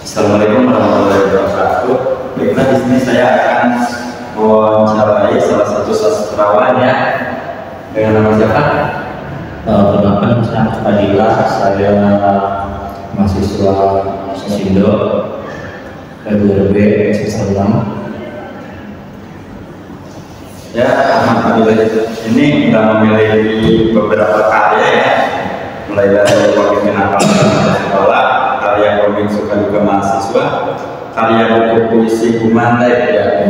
Assalamualaikum warahmatullahi wabarakatuh. Baiklah, di sini saya akan mewawancarai salah satu sastrawan ya. Dengan nama siapa? Perkenalkan, saya Fadila, saya mahasiswa Sosindo P2B S6. Ya, Ahmad Fadila ini sudah memiliki beberapa karya ya, mulai dari komik nakal sekolah, karya komik suka duka mahasiswa, karya buku puisi Humandai ya,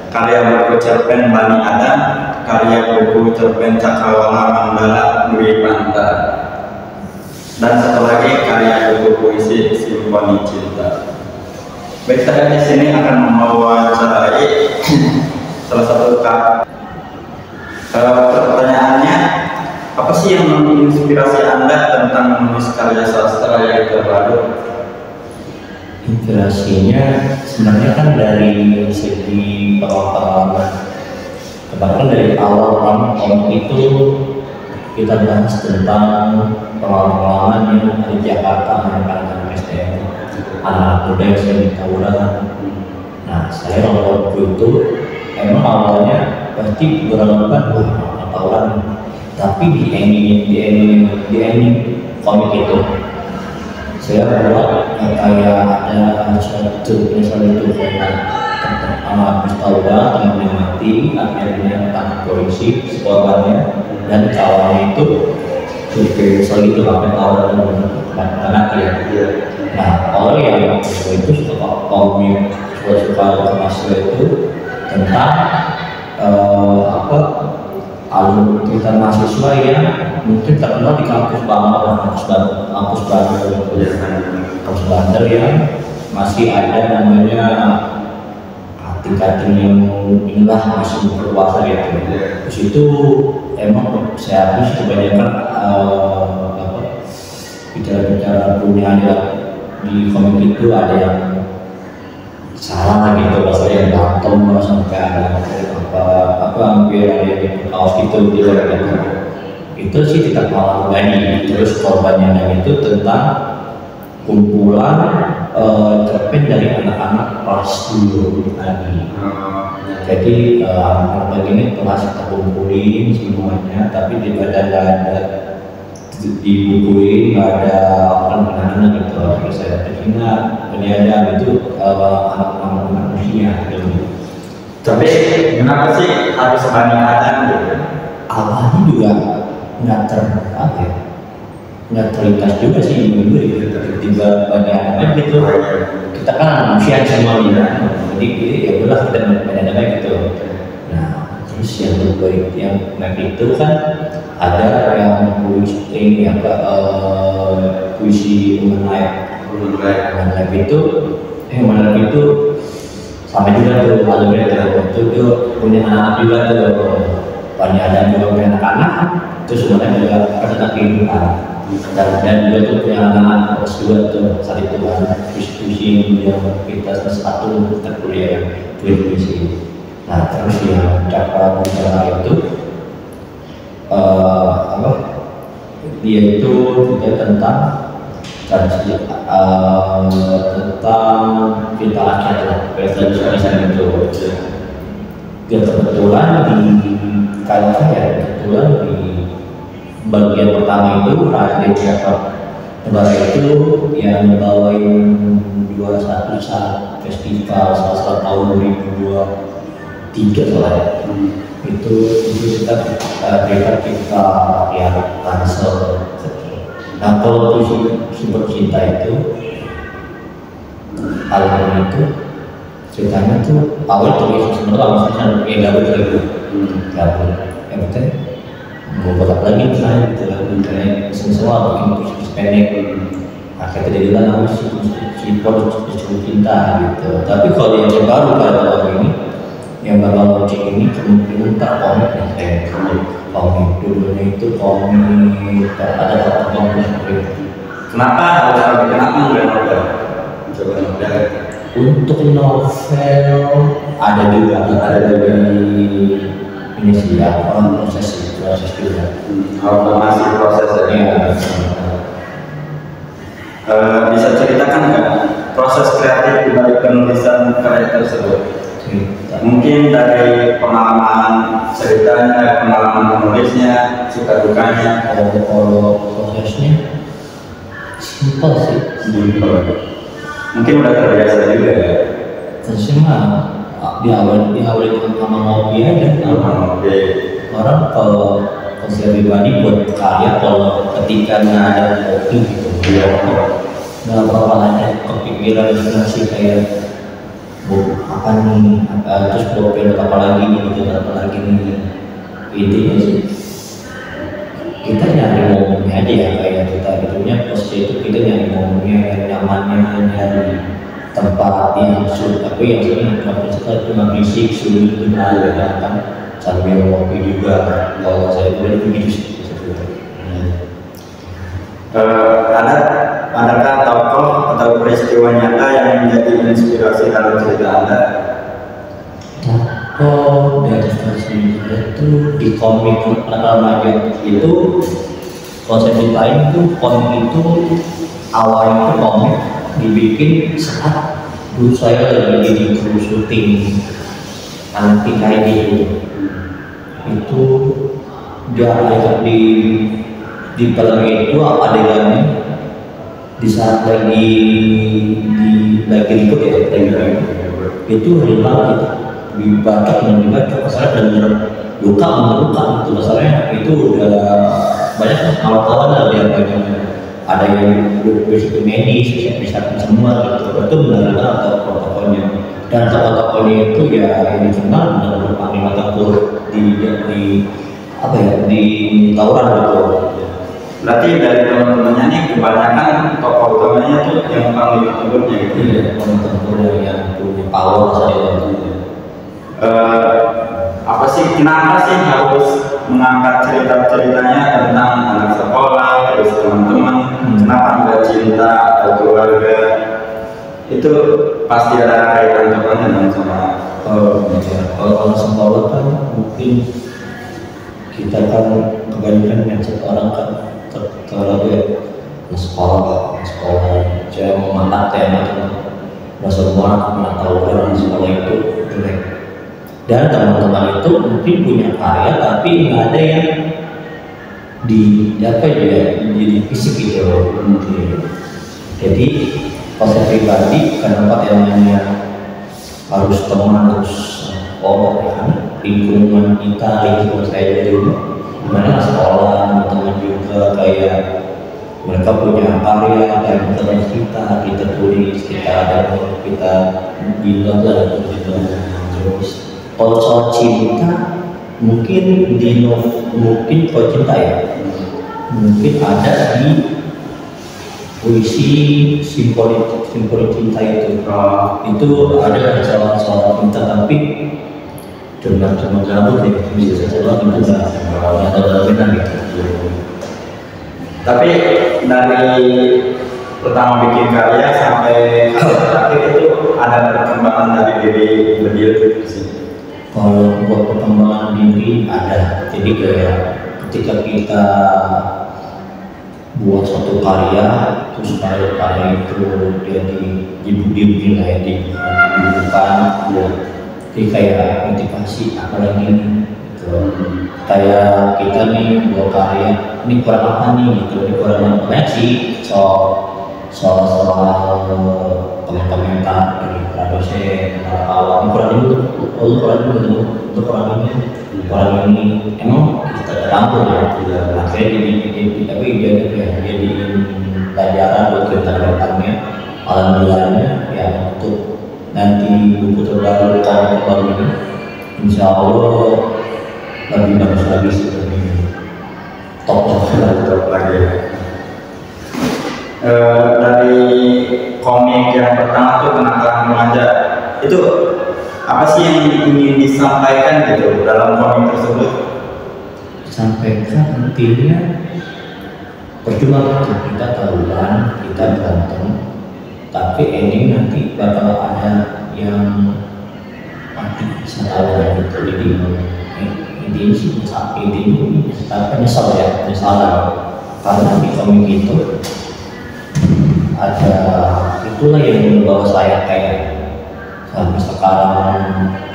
karya buku cerpen Bani Adam, karya buku cerpen Cakrawala Mandala Dwi Panta, dan satu lagi karya buku puisi Simfoni Cinta. Baik, saya di sini akan mewawancarai salah satu pertanyaannya, apa sih yang menginspirasi Anda tentang menulis karya sastra yang terbaru? Inspirasinya sebenarnya kan dari segi pengalaman. Bahkan dari awal komik itu kita bahas tentang pengalaman yang ada di Jakarta, anak-anak STM, anak muda yang sering tawuran. Nah, saya waktu itu emang awalnya pasti beranggapan tawuran, tapi di ending komik itu saya buat kayak ada satu misalnya itu kayak habis tawuran temannya mati, akhirnya tangkap polisi korbannya dan kawannya itu soal itu sampai tawuran dan ya. Nah, orang yang itu suka komik suka mahasiswa itu tentang alur kita mahasiswa yang mungkin terkenal di kampus Banter yang masih ada namanya tingkatan yang inilah masih berkuasa gitu. Terus itu emang saya habis kebanyakan bicara-bicara punya di komik itu ada yang salah gitu, bahasa yang berantem sampai ada hampir ada yang kaos gitu gitu. Itu sih tidak malah lagi. Terus korbannya itu tentang kumpulan cerpen dari anak-anak kelas 2 tadi. Jadi anak-anak begini telah kita kumpulin semuanya, tapi di badan nggak ada dibukuin, nggak ada anak-anak gitu. Terus saya ingat penyiaran itu anak-anak musiknya gitu. Tapi kenapa sih harus Bani Adam gitu? Awalnya juga nggak terlintas juga sih dulu gitu, tiba-tiba Bani Adam gitu. Kita kan manusia semua gitu, jadi ya udah kita Bani Adam gitu. Nah, terus yang terbaik yang itu kan ada yang puisi mengenai itu sampai juga tuh alurnya itu punya anak juga tuh, banyak ada juga punya anak-anak, terus semuanya juga tentang kehidupan dan juga tuh punya anak-anak kelas 2 tuh saat itu kan puisi yang kita satu terkuliah yang puisi. Nah, terus yang Cakrawala itu dia itu juga tentang kita akhirnya presentasi itu. Kebetulan di bagian pertama itu Raden Negara itu yang bawain juara satu saat festival sastra tahun 2023 soalnya. Itu kita ya cancel. Nah, kalau Sumber Cinta itu album itu ceritanya tuh awal tulis sebenarnya maksudnya gabut mau buat apa lagi misalnya gitu misalnya semua bikin puisi pendek. Nah, kita jadilah nama Sumber Cinta gitu. Tapi kalau yang terbaru pada ini yang bakal launching ini kemungkinan komik komik dulunya itu komik ada komik seperti itu. Kenapa enggak novel? Coba novel. Untuk novel ada juga ini sih ya, proses juga. Masih prosesnya. Iya. Bisa ceritakan nggak proses proses kreatif di balik penulisan karya tersebut? Mungkin dari pengalaman ceritanya, pengalaman penulisnya, suka dukanya. Kalau prosesnya simpel sih. Simpel. Mungkin udah terbiasa juga ya. Terusnya mah diawali sama ngopi aja. Oke. Orang kalau saya pribadi buat karya kalau ketika nggak ada kopi gitu, nggak bakal ada kepikiran sih kayak apa nih, terus bolpen apa lagi nih, gitu apa lagi nih. Intinya sih kita nyari momennya aja ya, kayak kita gitunya posisi itu kita nyari momennya yang nyamannya, nyari tempat yang sulit, tapi yang sering kita cuma fisik sulit itu ada kan sambil ngopi juga. Kalau saya itu begitu sih. Adakah tokoh atau peristiwa nyata yang menjadi inspirasi dalam cerita Anda? Oh, dari versi itu di komik remaja itu, kalau saya ceritain itu komik itu awalnya itu komik dibikin saat dulu saya lagi di kru syuting anti kayak gitu. Itu dia ada di film itu adegannya di saat lagi ikut ya, itu hilang dibaca masalah benar luka itu masalahnya itu udah banyak kawan-kawan ada yang ada yang berisiko medis bisa semua gitu, itu benar-benar atau protokolnya, dan tokoh-tokohnya itu ya yang dikenal benar-benar panglima tempur di apa ya, di tawuran gitu. Berarti dari teman-temannya nih kebanyakan tokoh utamanya tuh yang panglima tempurnya gitu. Iya, panglima tempurnya yang punya power saya. Apa sih, kenapa sih harus mengangkat cerita-ceritanya tentang anak sekolah, terus teman-teman, kenapa nggak cinta atau keluarga? Itu pasti ada kaitan contohnya dengan sama. Kalau sekolah kan mungkin kita kan kebanyakan mindset orang kan kalau dia sekolah saya mau mantap tema nggak semua anak tahu orang sekolah itu jelek, dan teman-teman itu mungkin punya karya tapi nggak ada yang di apa ya, jadi fisik gitu mungkin. Jadi kalau saya pribadi kenapa temanya harus teman, harus lingkungan kita, lingkungan saya dulu dimana sekolah, teman-teman juga kayak mereka punya karya, kayak kita tulis, kita ada, kita bilang lah gitu. Terus kalau soal cinta mungkin mungkin kalau cinta ya mungkin ada di puisi simfoni cinta itu ada soal cinta, tapi cuma gabut ya, bisa saja itu nggak ada benar gitu. Tapi dari pertama bikin karya sampai akhir itu ada perkembangan dari diri berdiri sih. Kalau buat perkembangan diri ada, jadi kayak ketika kita buat suatu karya, terus karya itu dia dibuka ya, dibutuhkan buat jadi kayak motivasi apalagi nih gitu. Kayak kita nih buat karya ini kurang apa nih gitu, ini kurang apa sih soal komentar dari para dosen, para kawan, kurang ini emang kita campur ya, akhirnya jadi tapi jadi pelajaran buat kita depannya. Alhamdulillahnya ya untuk nanti buku terbaru tahun ini insya Allah lebih bagus lagi seperti ini, top lagi ya. Dari komik yang pertama tuh Kenakalan Remaja, itu apa sih yang ingin disampaikan gitu dalam komik tersebut? Sampaikan intinya percuma kita tahuan, kita berantem, tapi ending nanti bakal ada yang mati salah gitu. Jadi intinya sih ini nyesal karena di komik itu ada itulah yang membawa saya kayak sampai sekarang.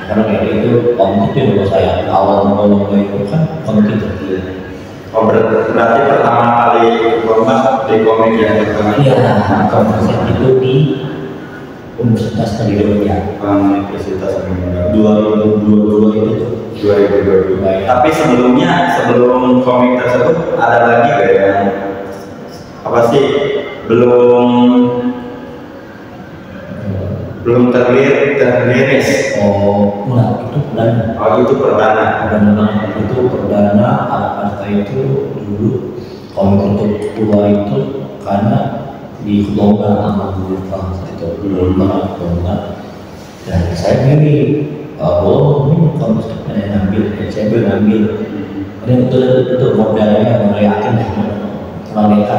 Karena kayak itu komik itu yang membawa saya awal lomba itu kan komik kecil. Oh, berarti pertama kali lomba di komik yang pertama? Iya, konsep itu di Universitas Indonesia. Universitas Indonesia. 2022 itu. 2022. Tapi sebelum komik tersebut ada lagi gak yang apa sih belum terliris? Oh, enggak, itu perdana. Oh, itu perdana. Itu perdana. Apa itu dulu komik untuk keluar itu karena di lomba sama guru kelas itu lomba. Dan saya milih ini komik yang ngambil, saya ngambil. Ini betul modalnya yakin mereka.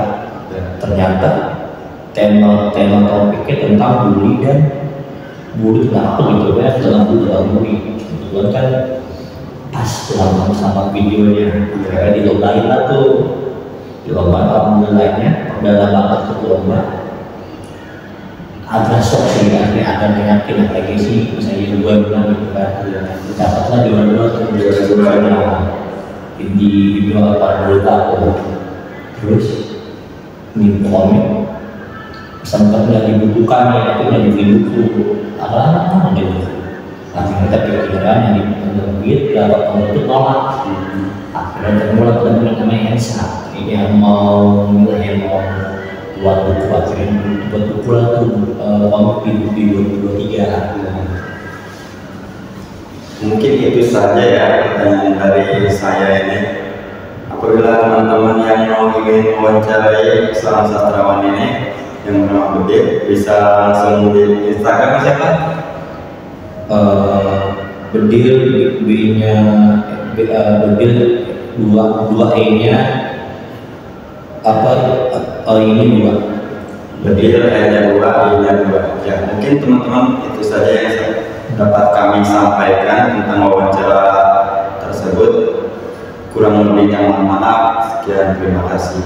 Ternyata tema topiknya tentang bully dan bully kenapa gitu ya, dalam bully kebetulan kan pas sama videonya mereka dilombain lah tuh, dilombain alhamdulillahnya perdana banget ke lomba. Agak shock sih, agak meyakin lagi sih misalnya 2 bulan gitu kan dapatlah 2 bulan di video apa dulu. Terus ini komik sempat nggak dibutuhkan ya, itu nggak dibutuh apa gitu. Akhirnya kita pikiran yang diterbit dapat penutup nolak. Akhirnya ketemu teman namanya Ensa yang mau buat buku, akhirnya buat buku lah tuh komik di 2023. Mungkin itu saja ya pertanyaan dari saya ini. Apabila teman-teman yang ingin mewawancarai seorang sastrawan ini yang bernama Bedil, bisa langsung di Instagram siapa? Bedil B-nya Bedil 2 E-nya apa ini 2 Bedil E-nya 2, E-nya 2. Ya, mungkin teman-teman itu saja yang dapat kami sampaikan tentang wawancara tersebut. Kurang lebihnya mohon maaf. Sekian, terima kasih.